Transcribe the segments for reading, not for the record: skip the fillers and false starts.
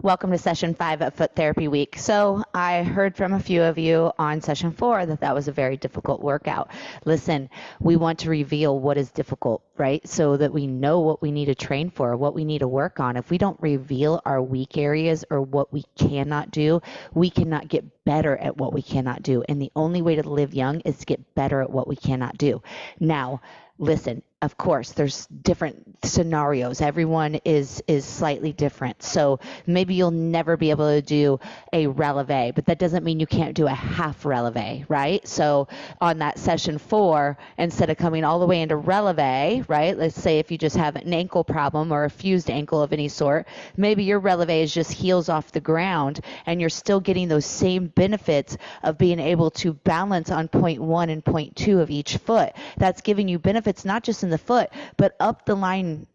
Welcome to session 5 of Foot Therapy Week. So I heard from a few of you on session 4 that was a very difficult workout. Listen, we want to reveal what is difficult, right? So that we know what we need to train for, what we need to work on. If we don't reveal our weak areas or what we cannot do, we cannot get better at what we cannot do. And the only way to live young is to get better at what we cannot do. Now, listen, of course, there's different scenarios. Everyone is slightly different. So maybe you'll never be able to do a releve, but that doesn't mean you can't do a half releve, right? So on that session 4, instead of coming all the way into releve, right? Let's say if you just have an ankle problem or a fused ankle of any sort, maybe your releve is just heels off the ground and you're still getting those same benefits of being able to balance on point 1 and point 2 of each foot. That's giving you benefits not just in the foot, but up the line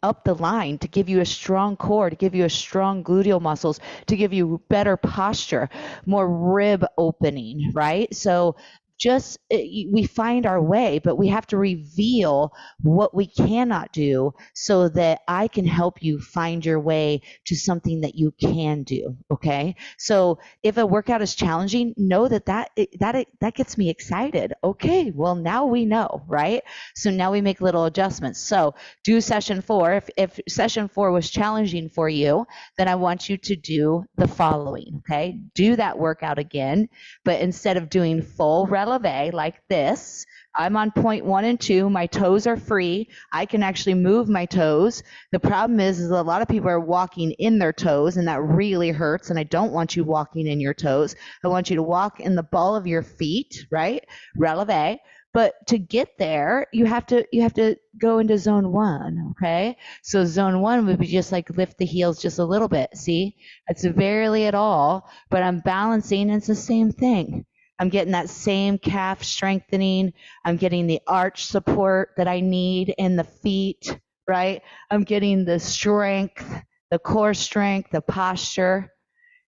to give you a strong core, to give you a strong gluteal muscles, to give you better posture, more rib opening, right? So just we find our way, but we have to reveal what we cannot do so that I can help you find your way to something that you can do. Okay, so if a workout is challenging, know that gets me excited. Okay, well now we know, right? So now we make little adjustments. So do session 4. If session 4 was challenging for you, then I want you to do the following. Okay, do that workout again, but instead of doing full releve like this, I'm on point 1 and 2. My toes are free. I can actually move my toes. The problem is a lot of people are walking in their toes, and that really hurts. And I don't want you walking in your toes. I want you to walk in the ball of your feet, right? Releve. But to get there, you have to go into zone 1, okay? So zone 1 would be just like lift the heels just a little bit. See, it's barely at all, but I'm balancing. It's the same thing. I'm getting that same calf strengthening. I'm getting the arch support that I need in the feet, right? I'm getting the strength, the core strength, the posture.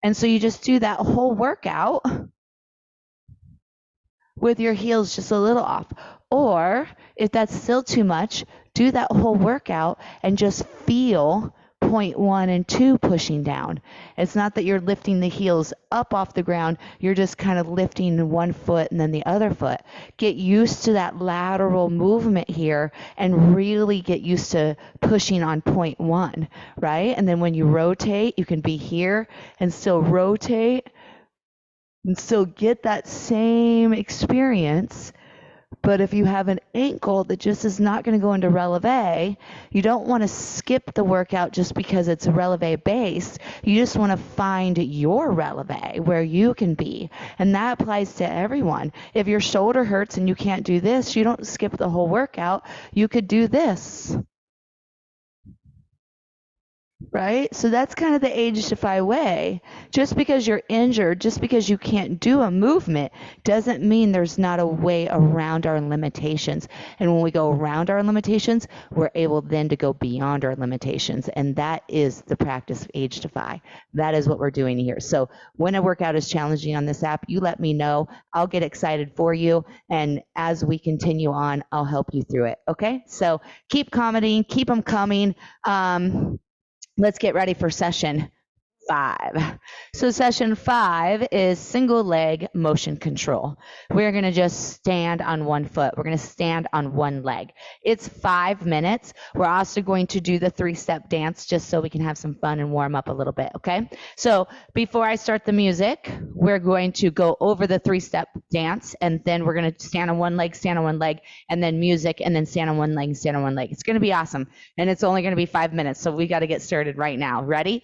And so you just do that whole workout with your heels just a little off. Or if that's still too much, do that whole workout and just feel point 1 and 2 pushing down. It's not that you're lifting the heels up off the ground, you're just kind of lifting one foot and then the other foot. Get used to that lateral movement here and really get used to pushing on point 1, right? And then when you rotate, you can be here and still rotate and still get that same experience. But if you have an ankle that just is not going to go into releve, you don't want to skip the workout just because it's releve based. You just want to find your releve where you can be. And that applies to everyone. If your shoulder hurts and you can't do this, you don't skip the whole workout. You could do this. Right? So that's kind of the AgeDEFY way. Just because you're injured, just because you can't do a movement, doesn't mean there's not a way around our limitations. And when we go around our limitations, we're able then to go beyond our limitations. And that is the practice of AgeDEFY. That is what we're doing here. So when a workout is challenging on this app, you let me know. I'll get excited for you. And as we continue on, I'll help you through it. Okay? So keep commenting, keep them coming. Let's get ready for session 5. So session 5 is single leg motion control. We're going to just stand on one foot. We're going to stand on one leg. It's 5 minutes. We're also going to do the 3-step dance just so we can have some fun and warm up a little bit, okay? So before I start the music, we're going to go over the 3-step dance, and then we're going to stand on one leg, and then music, and then stand on one leg, stand on one leg. It's going to be awesome, and it's only going to be 5 minutes, so we got to get started right now. Ready?